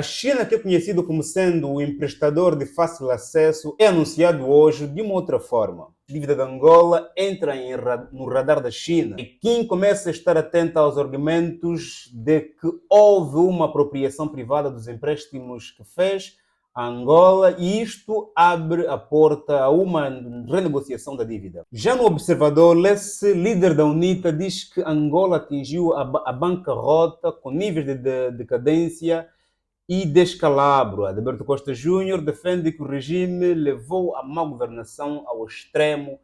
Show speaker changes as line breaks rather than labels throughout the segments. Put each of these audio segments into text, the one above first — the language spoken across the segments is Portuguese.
A China, que é conhecido como sendo o emprestador de fácil acesso, é anunciado hoje de uma outra forma. A dívida de Angola entra no radar da China e quem começa a estar atento aos argumentos de que houve uma apropriação privada dos empréstimos que fez a Angola e isto abre a porta a uma renegociação da dívida. Já no Observador, esse líder da UNITA diz que Angola atingiu a bancarrota com níveis de decadência e descalabro. Adalberto Costa Júnior defende que o regime levou a má governação ao extremo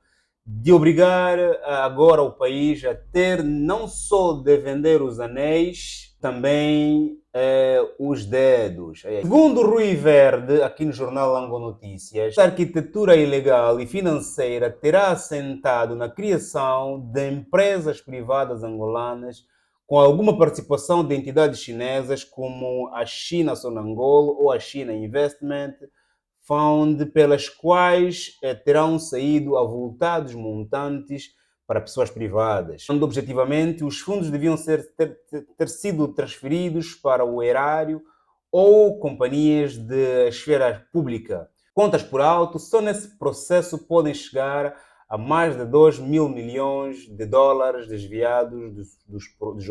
de obrigar agora o país a ter não só de vender os anéis, também os dedos. Segundo Rui Verde, aqui no jornal Ango Notícias, a arquitetura ilegal e financeira terá assentado na criação de empresas privadas angolanas com alguma participação de entidades chinesas como a China Sonangol ou a China Investment Fund, pelas quais terão saído avultados montantes para pessoas privadas. Quando, objetivamente, os fundos deviam ter sido transferidos para o erário ou companhias de esfera pública. Contas por alto, só nesse processo podem chegar a mais de 2 mil milhões de dólares desviados dos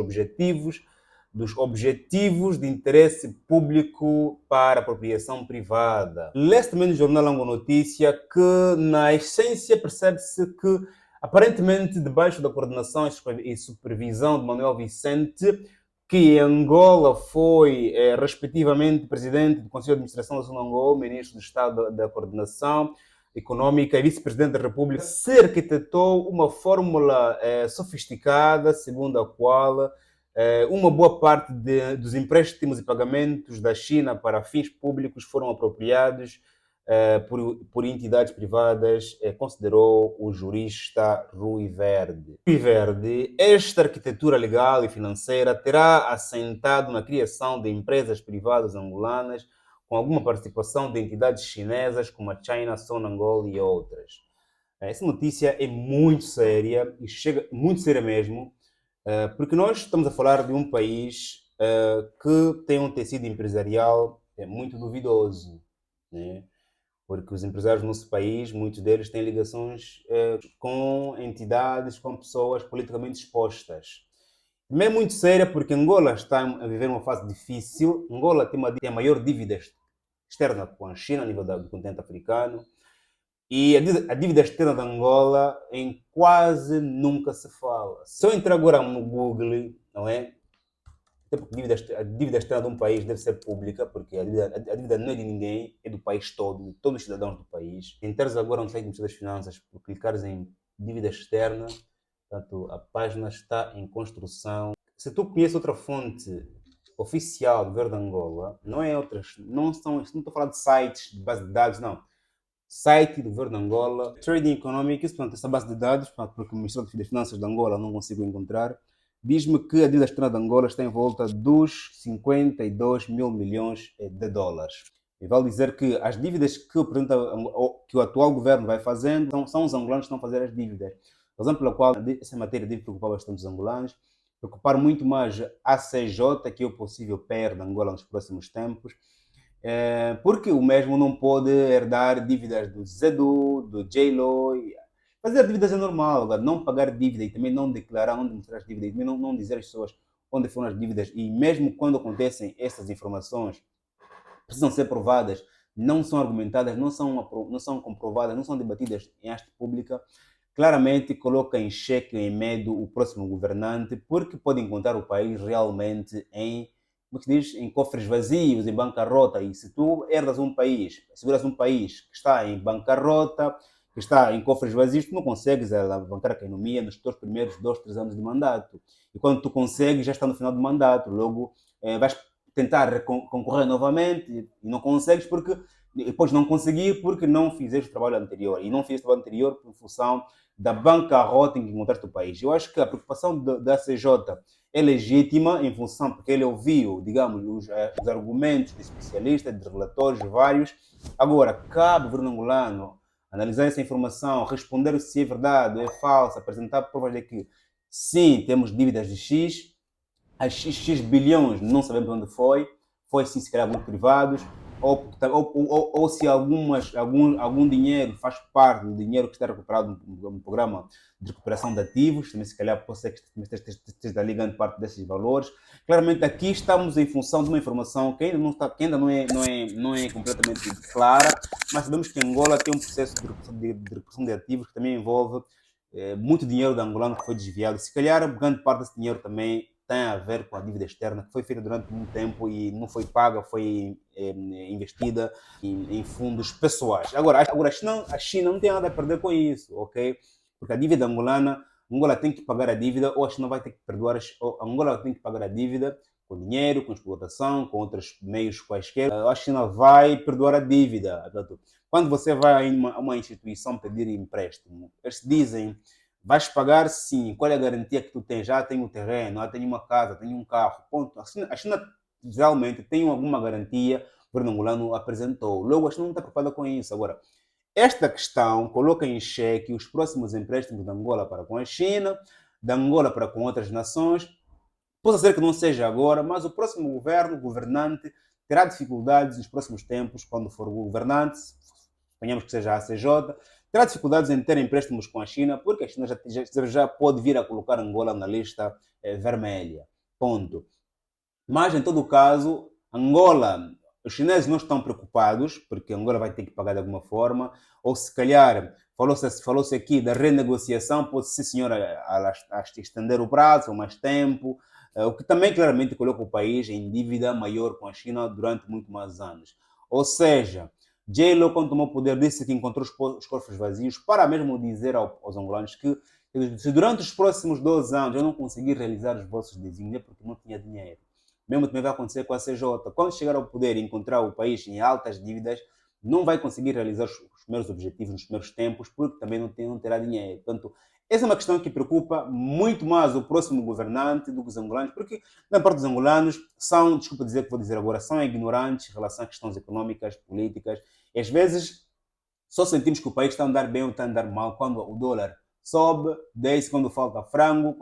objetivos de interesse público para apropriação privada. Lê-se também no jornal Ango Notícia que, na essência, percebe-se que, aparentemente, debaixo da coordenação e supervisão de Manuel Vicente, que em Angola foi, respectivamente, presidente do Conselho de Administração da Sonangol, ministro do Estado da Coordenação Econômica e vice-presidente da República, se arquitetou uma fórmula sofisticada, segundo a qual uma boa parte dos empréstimos e pagamentos da China para fins públicos foram apropriados por entidades privadas, considerou o jurista Rui Verde. Rui Verde, esta arquitetura legal e financeira terá assentado na criação de empresas privadas angolanas com alguma participação de entidades chinesas como a China Sonangol e outras. Essa notícia é muito séria, e chega muito séria mesmo, porque nós estamos a falar de um país que tem um tecido empresarial muito duvidoso, né? Porque os empresários no nosso país, muitos deles têm ligações com entidades, com pessoas politicamente expostas. Também é muito séria porque Angola está a viver uma fase difícil. Angola tem a maior dívida externa com a China, a nível do continente africano. E a dívida externa de Angola em quase nunca se fala. Se eu entrar agora no Google, não é? Até porque a dívida externa de um país deve ser pública, porque a dívida não é de ninguém, é do país todo, de todos os cidadãos do país. Entrares agora no site do Ministério das Finanças, por clicares em dívida externa, portanto, a página está em construção. Se tu conheces outra fonte oficial do governo de Angola, não estou a falar de sites de base de dados, não. Site do governo de Angola, Trading Economics, portanto, essa base de dados, porque o Ministério das Finanças de Angola não consigo encontrar, diz-me que a dívida externa de Angola está em volta dos 52 mil milhões de dólares. E vale dizer que as dívidas que o atual governo vai fazendo são os angolanos que estão a fazer as dívidas. A razão pela qual essa matéria deve preocupar bastante os angolanos, preocupar muito mais a CJ, que é o possível PR de Angola nos próximos tempos, porque o mesmo não pode herdar dívidas do Zedu, do J-Lo. Fazer dívidas é normal, agora não pagar dívida e também não declarar onde mostrar as dívidas, e também não dizer às pessoas onde foram as dívidas, e mesmo quando acontecem essas informações, precisam ser provadas, não são argumentadas, não são comprovadas, não são debatidas em haste pública, claramente coloca em xeque, em medo, o próximo governante, porque pode encontrar o país realmente em cofres vazios, em bancarrota. E se tu herdas um país, seguras um país que está em bancarrota, que está em cofres vazios, tu não consegues alavancar a economia nos teus primeiros 2, 3 anos de mandato. E quando tu consegues, já está no final do mandato. Logo, vais tentar concorrer novamente e não consegues porque depois não conseguir porque não fizeste o trabalho anterior. E não fizeste o trabalho anterior por função da bancarrota em que encontraste o país. Eu acho que a preocupação da CJ é legítima em função, porque ele ouviu, digamos, os argumentos de especialistas, de relatores vários. Agora, cabe ao governo angolano analisar essa informação, responder se é verdade ou é falsa, apresentar provas de que sim, temos dívidas de X, as X bilhões não sabemos onde foi, foi sim, se calhar, muito privados, ou se algum dinheiro faz parte do dinheiro que está recuperado no programa de recuperação de ativos, também se calhar pode ser que esteja ali grande parte desses valores. Claramente aqui estamos em função de uma informação que ainda não é completamente clara, mas sabemos que Angola tem um processo de recuperação de ativos que também envolve muito dinheiro da angolano que foi desviado. Se calhar grande parte desse dinheiro também tem a ver com a dívida externa que foi feita durante muito tempo e não foi paga, foi investida em fundos pessoais. Agora a China não tem nada a perder com isso, ok? Porque a dívida angolana, Angola tem que pagar a dívida, ou a China vai ter que perdoar, ou a Angola tem que pagar a dívida com dinheiro, com exploração, com outros meios quaisquer. A China vai perdoar a dívida. Portanto, quando você vai a uma instituição pedir empréstimo, eles dizem: vais pagar sim, qual é a garantia que tu tens? Já tenho um terreno, já tenho uma casa, tenho um carro. Ponto. A China geralmente tem alguma garantia que o governo angolano apresentou. Logo, a China não está preocupada com isso. Agora, esta questão coloca em xeque os próximos empréstimos de Angola para com a China, de Angola para com outras nações. Pode ser que não seja agora, mas o próximo governante, terá dificuldades nos próximos tempos, quando for governante, suponhamos que seja a ACJ, terá dificuldades em ter empréstimos com a China, porque a China já pode vir a colocar Angola na lista vermelha. Ponto. Mas, em todo o caso, Angola, os chineses não estão preocupados, porque Angola vai ter que pagar de alguma forma, ou se calhar, falou-se aqui da renegociação, pode ser, senhora, a estender o prazo, ou mais tempo, o que também claramente coloca o país em dívida maior com a China durante muito mais anos. Ou seja, J-Lo, quando tomou o poder, disse que encontrou os cofres vazios, para mesmo dizer aos angolanos que se durante os próximos 12 anos eu não conseguir realizar os vossos desígnios, é porque não tinha dinheiro. Mesmo também vai acontecer com a CJ. Quando chegar ao poder e encontrar o país em altas dívidas, não vai conseguir realizar os primeiros objetivos nos primeiros tempos, porque também não terá dinheiro. Portanto, essa é uma questão que preocupa muito mais o próximo governante do que os angolanos, porque, na parte dos angolanos, são, desculpa dizer o que vou dizer agora, são ignorantes em relação a questões económicas, políticas, e às vezes só sentimos que o país está a andar bem ou está a andar mal quando o dólar sobe, desce quando falta frango,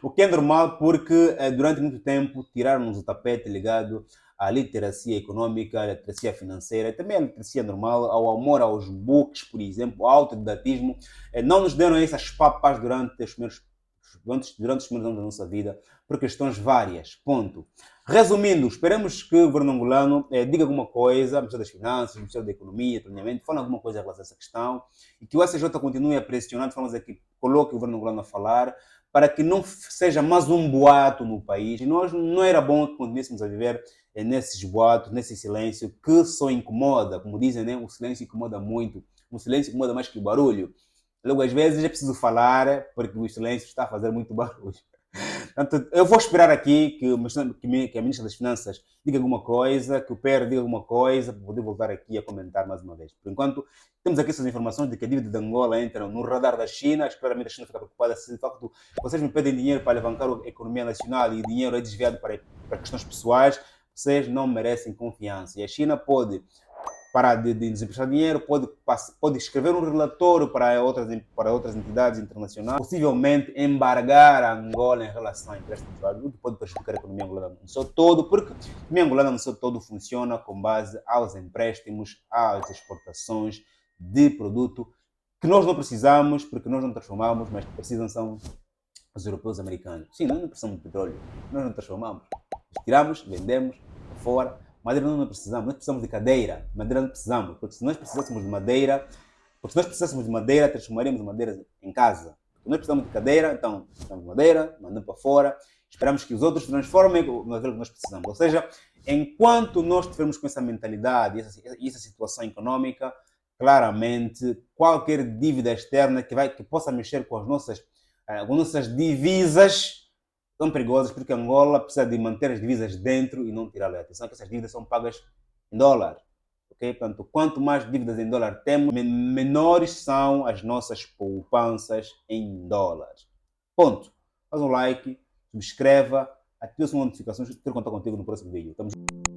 o que é normal porque durante muito tempo tiraram-nos o tapete ligado à literacia econômica, à literacia financeira e também à literacia normal, ao amor aos books, por exemplo, ao autodidatismo. Não nos deram essas papas durante os primeiros anos da nossa vida, por questões várias. Ponto. Resumindo, esperamos que o governo angolano diga alguma coisa, o Ministério das Finanças, o Ministério da Economia, Planeamento, fale alguma coisa em relação a essa questão e que o ACJ continue a pressionar, de forma a que coloque o governo angolano a falar, para que não seja mais um boato no país. E nós não era bom que continuássemos a viver nesses boatos, nesse silêncio, que só incomoda. Como dizem, né? O silêncio incomoda muito. O silêncio incomoda mais que o barulho. Logo, às vezes é preciso falar, porque o silêncio está a fazer muito barulho. Portanto, eu vou esperar aqui que a Ministra das Finanças diga alguma coisa, que o PR diga alguma coisa, para poder voltar aqui a comentar mais uma vez. Por enquanto, temos aqui essas informações de que a dívida de Angola entra no radar da China, claramente a China fica preocupada se de facto vocês me pedem dinheiro para alavancar a economia nacional e o dinheiro é desviado para questões pessoais, vocês não merecem confiança. E a China pode parar de desemprestar dinheiro, pode escrever um relatório para outras entidades internacionais, possivelmente embargar a Angola em relação a empréstimos privados, o que pode prejudicar a economia angolana no seu todo, porque a economia angolana no seu todo funciona com base aos empréstimos, às exportações de produto que nós não precisamos, porque nós não transformamos, mas que precisam são os europeus americanos. Sim, nós não precisamos de petróleo, nós não transformamos. Nós tiramos, vendemos, fora. Madeira nós precisamos de cadeira, madeira não precisamos, porque se nós precisássemos de madeira, transformaríamos madeira em casa. Porque nós precisamos de cadeira, então precisamos de madeira, mandamos para fora, esperamos que os outros transformem naquilo que nós precisamos. Ou seja, enquanto nós estivermos com essa mentalidade e essa situação econômica, claramente qualquer dívida externa que possa mexer com as nossas divisas são perigosas, porque Angola precisa de manter as divisas dentro e não tirá-las. Atenção que essas dívidas são pagas em dólar. Okay? Portanto, quanto mais dívidas em dólar temos, menores são as nossas poupanças em dólares. Ponto. Faz um like, subscreva, ative as notificações. Quero contar contigo no próximo vídeo. Tamo junto.